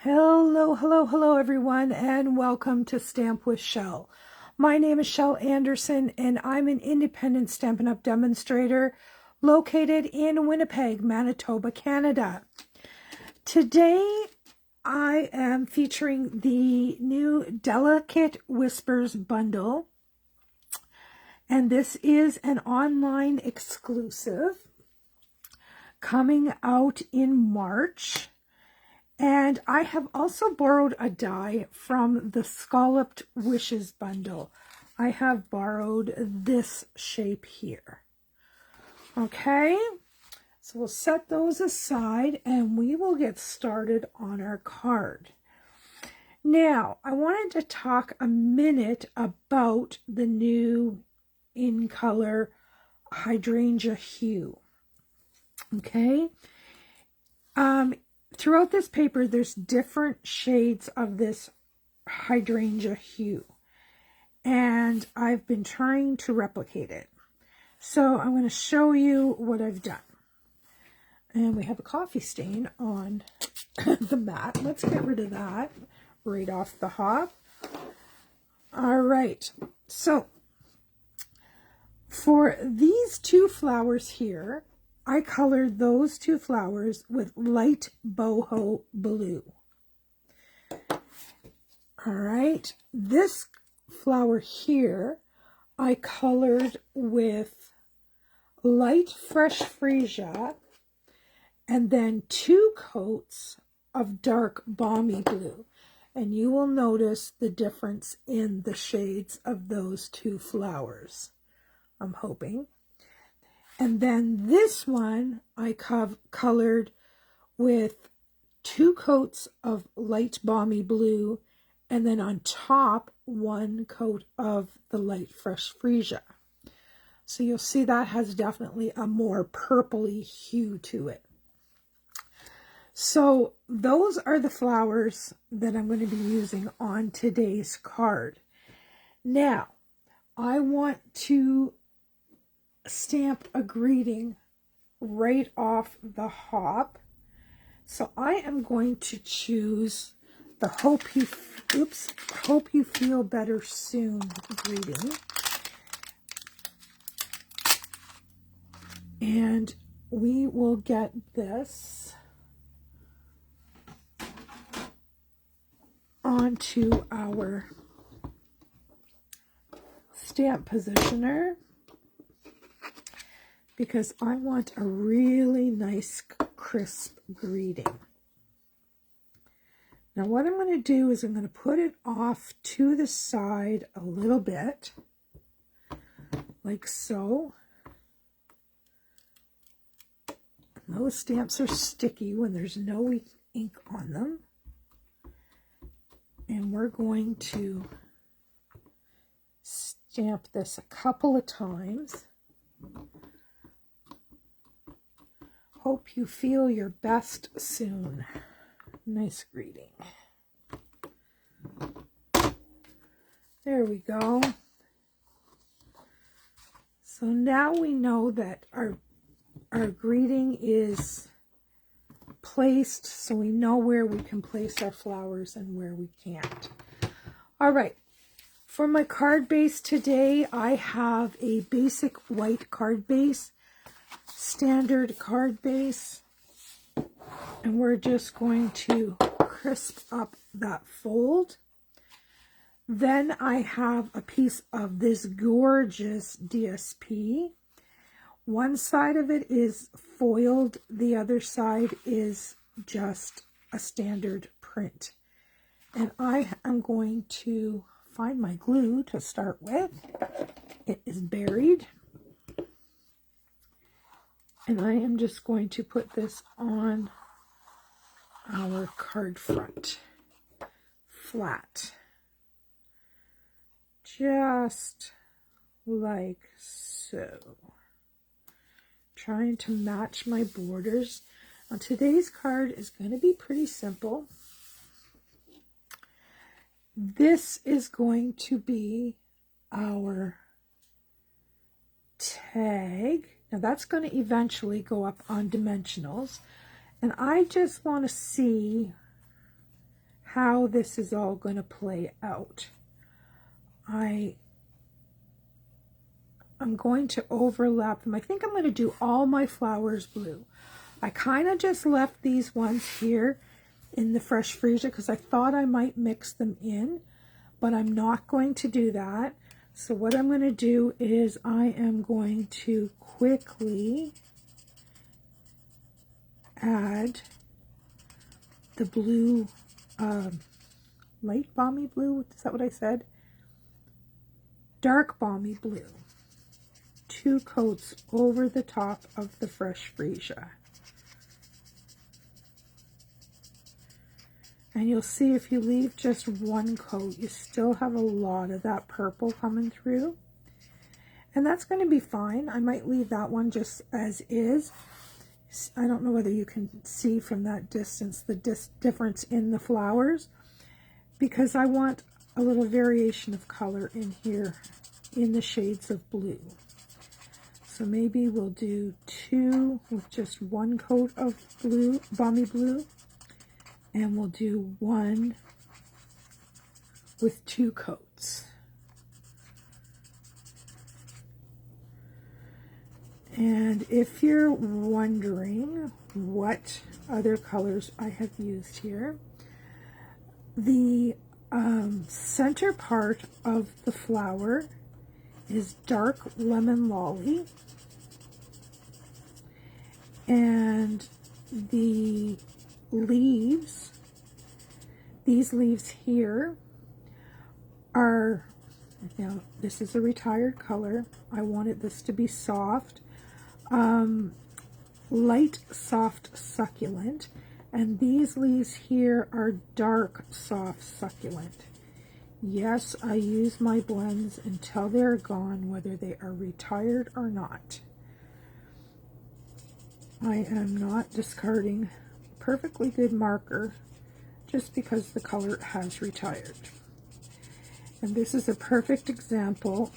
Hello everyone, and welcome to Stamp with Shel. My name is Shel Anderson, and I'm an independent Stampin' Up! Demonstrator located in Winnipeg, Manitoba, Canada. Today, I am featuring the new Delicate Whispers bundle, and this is an online exclusive coming out in March. And I have also borrowed a die from the Scalloped Wishes bundle. I have borrowed this shape here. Okay, so we'll set those aside and we will get started on our card. Now, I wanted to talk a minute about the new in color hydrangea hue. Okay. Throughout this paper, there's different shades of this hydrangea hue, and I've been trying to replicate it. So I'm going to show you what I've done. And we have a coffee stain on the mat. Let's get rid of that right off the hop. All right, so for these two flowers here, I colored those two flowers with light boho blue. All right, this flower here, I colored with light fresh freesia and then 2 coats of dark balmy blue. And you will notice the difference in the shades of those two flowers, I'm hoping. And then this one I colored with 2 coats of light balmy blue, and then on top 1 coat of the light fresh freesia. So you'll see that has definitely a more purpley hue to it. So those are the flowers that I'm going to be using on today's card. Now, I want to stamp a greeting right off the hop. So I am going to choose the hope you feel better soon greeting. And we will get this onto our stamp positioner, because I want a really nice, crisp greeting. Now what I'm going to do is I'm going to put it off to the side a little bit, like so. Those stamps are sticky when there's no ink on them. And we're going to stamp this a couple of times. Hope you feel your best soon. Nice greeting. There we go. So now we know that our greeting is placed, so we know where we can place our flowers and where we can't. All right. For my card base today, I have a basic white card base, standard card base, and we're just going to crisp up that fold. Then I have a piece of this gorgeous DSP. One side of it is foiled, the other side is just a standard print. And I am going to find my glue to start with. It is buried. And I am just going to put this on our card front flat. Just like so. Trying to match my borders. Now today's card is going to be pretty simple. This is going to be our tag. Now that's going to eventually go up on dimensionals. And I just want to see how this is all going to play out. I'm going to overlap them. I think I'm going to do all my flowers blue. I kind of just left these ones here in the fresh freesia because I thought I might mix them in, but I'm not going to do that. So what I'm going to do is I am going to quickly add the blue, light balmy blue, is that what I said? Dark balmy blue. 2 coats over the top of the fresh freesia. And you'll see if you leave just 1 coat, you still have a lot of that purple coming through. And that's going to be fine. I might leave that one just as is. I don't know whether you can see from that distance the difference in the flowers, because I want a little variation of color in here in the shades of blue. So maybe we'll do 2 with just 1 coat of blue, balmy blue, and we'll do 1 with 2 coats. And if you're wondering what other colors I have used here, the center part of the flower is dark lemon lolly, and the leaves, these leaves here are, now this is a retired color, I wanted this to be soft, light soft succulent, and these leaves here are dark soft succulent. Yes, I use my blends until they're gone, whether they are retired or not. I am not discarding perfectly good marker just because the color has retired. And this is a perfect example.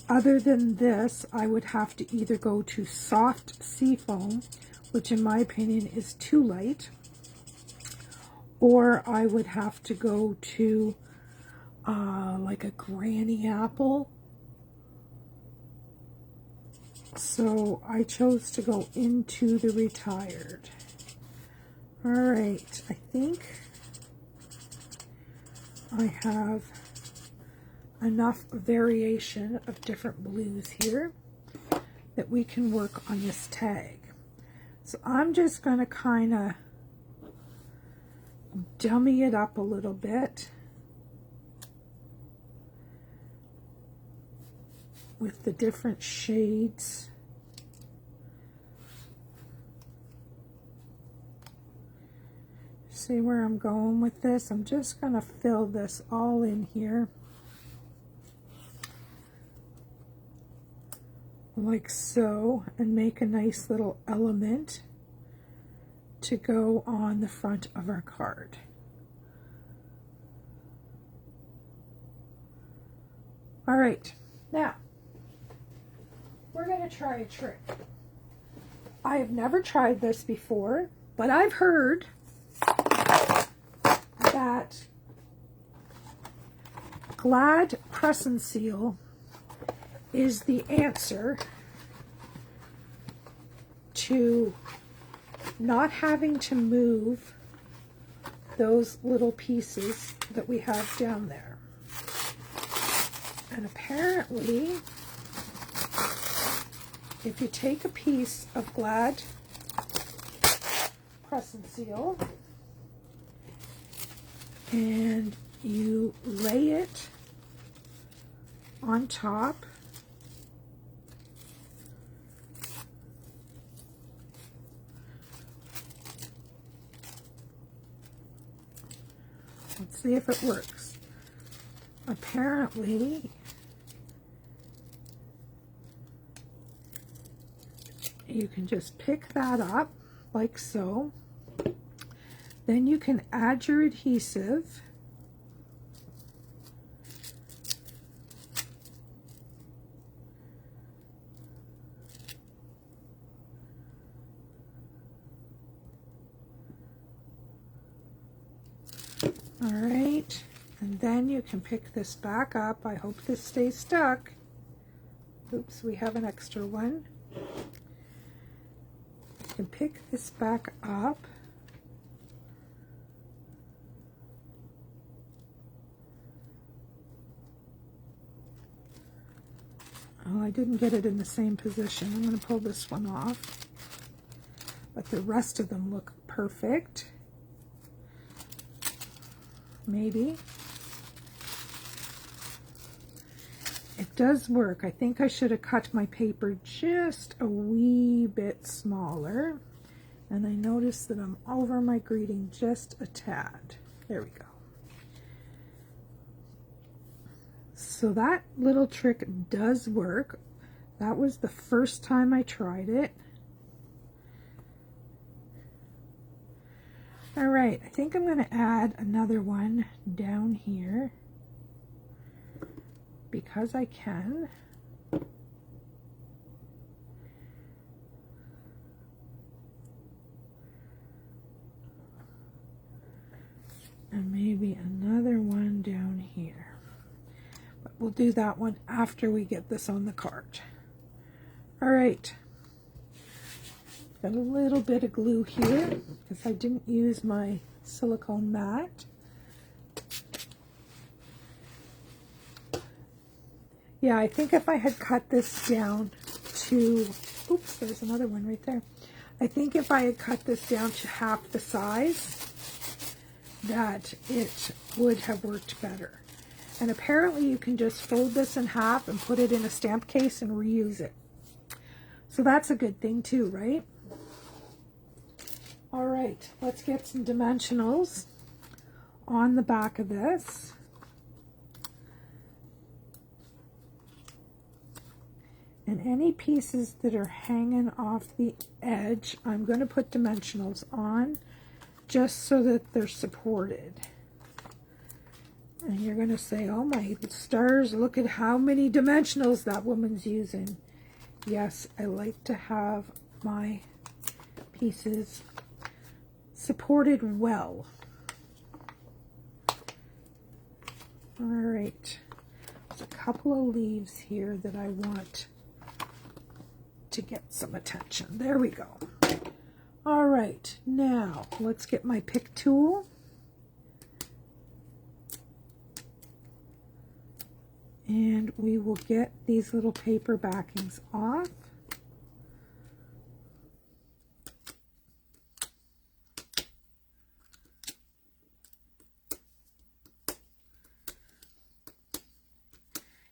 Other than this, I would have to either go to soft seafoam, which in my opinion is too light, or I would have to go to like a granny apple. So I chose to go into the retired. All right, I think I have enough variation of different blues here that we can work on this tag. So I'm just going to kind of dummy it up a little bit with the different shades. See where I'm going with this? I'm just going to fill this all in here. Like so, and make a nice little element to go on the front of our card. All right, now we're going to try a trick. I have never tried this before, but I've heard that Glad Press and Seal is the answer to not having to move those little pieces that we have down there. And apparently, if you take a piece of Glad Press and Seal and you lay it on top let's see if it works. Apparently, you can just pick that up like so. Then you can add your adhesive. All right, and then you can pick this back up. I hope this stays stuck. Oops, we have an extra one. You can pick this back up. Oh, I didn't get it in the same position. I'm going to pull this one off. But the rest of them look perfect. Maybe. It does work. I think I should have cut my paper just a wee bit smaller. And I noticed that I'm over my greeting just a tad. There we go. So that little trick does work. That was the first time I tried it. All right, I think I'm going to add another one down here because I can. And maybe another one down here. But we'll do that one after we get this on the card. All right. Got a little bit of glue here because I didn't use my silicone mat. Yeah, I think if I had cut this down to, oops, there's another one right there. I think if I had cut this down to half the size, that it would have worked better. And apparently you can just fold this in half and put it in a stamp case and reuse it. So that's a good thing too, right? All right, let's get some dimensionals on the back of this. And any pieces that are hanging off the edge, I'm going to put dimensionals on just so that they're supported. And you're going to say, oh my stars, look at how many dimensionals that woman's using. Yes, I like to have my pieces supported well. All right, there's a couple of leaves here that I want to get some attention. There we go. All right, now let's get my pick tool. And we will get these little paper backings off.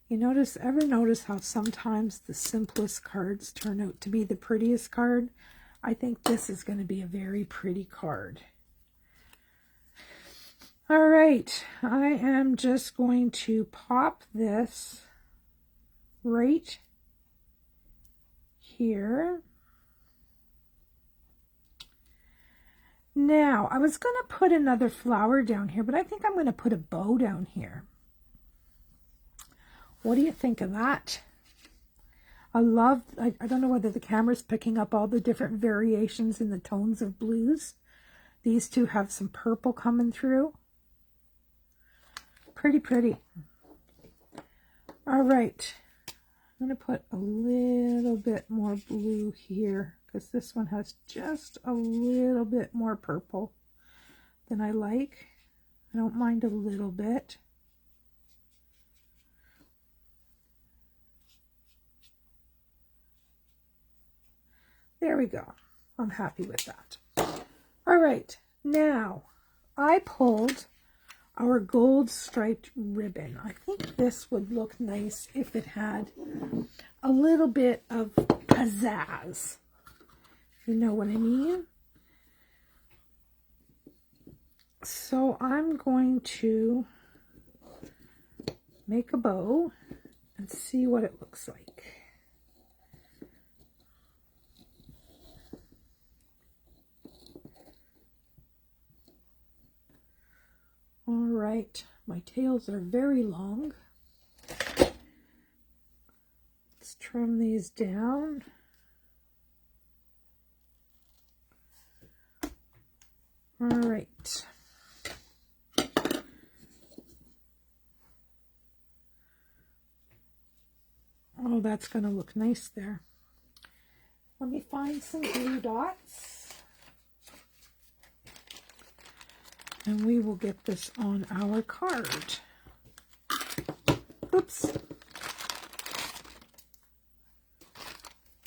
You ever notice how sometimes the simplest cards turn out to be the prettiest card? I think this is going to be a very pretty card. All right, I am just going to pop this right here. Now, I was going to put another flower down here, but I think I'm going to put a bow down here. What do you think of that? I don't know whether the camera's picking up all the different variations in the tones of blues. These two have some purple coming through. Pretty pretty. All right, I'm going to put a little bit more blue here because this one has just a little bit more purple than I like. I don't mind a little bit. There we go. I'm happy with that. All right, now I pulled our gold striped ribbon. I think this would look nice if it had a little bit of pizzazz, if you know what I mean. So I'm going to make a bow and see what it looks like. All right, my tails are very long. Let's trim these down. All right. that's going to look nice there. Let me find some glue dots. And we will get this on our card. Oops.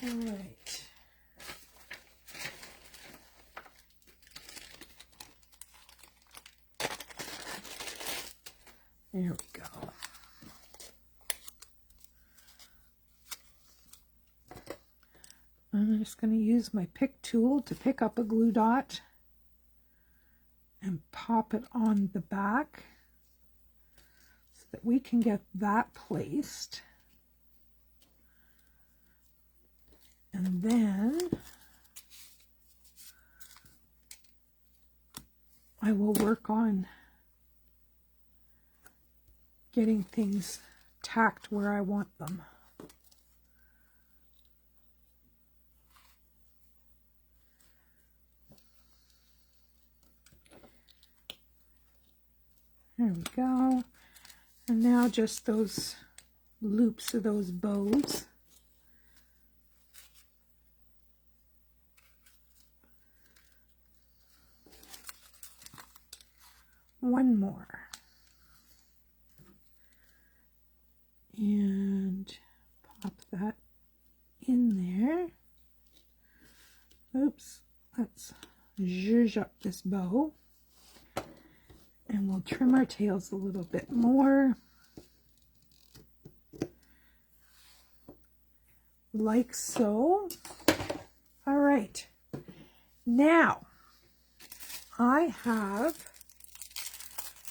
All right. There we go. I'm just going to use my pick tool to pick up a glue dot and pop it on the back so that we can get that placed. And then I will work on getting things tacked where I want them. There we go. And now just those loops of those bows. One more. And pop that in there. Oops, let's zhuzh up this bow. And we'll trim our tails a little bit more. Like so. All right. Now, I have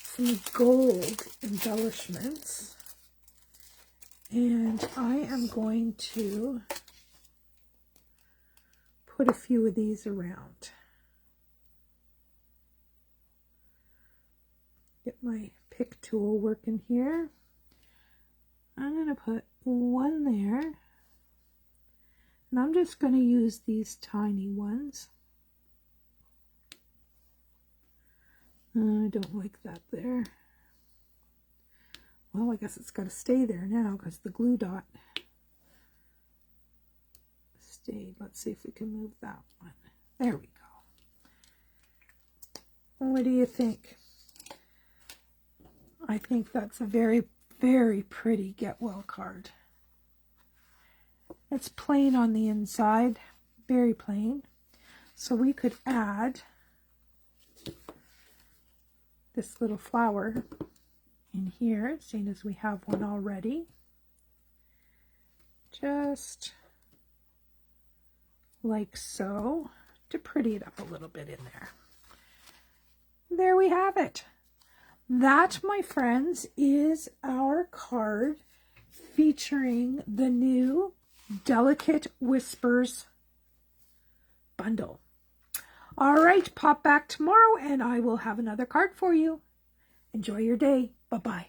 some gold embellishments. And I am going to put a few of these around. Get my pick tool working here. I'm going to put one there. And I'm just going to use these tiny ones. I don't like that there. Well, I guess it's got to stay there now because the glue dot stayed. Let's see if we can move that one. There we go. What do you think? I think that's a very, very pretty Get Well card. It's plain on the inside, very plain. So we could add this little flower in here, seeing as we have one already. Just like so, to pretty it up a little bit in there. There we have it. That, my friends, is our card featuring the new Delicate Whispers bundle. All right, pop back tomorrow and I will have another card for you. Enjoy your day. Bye-bye.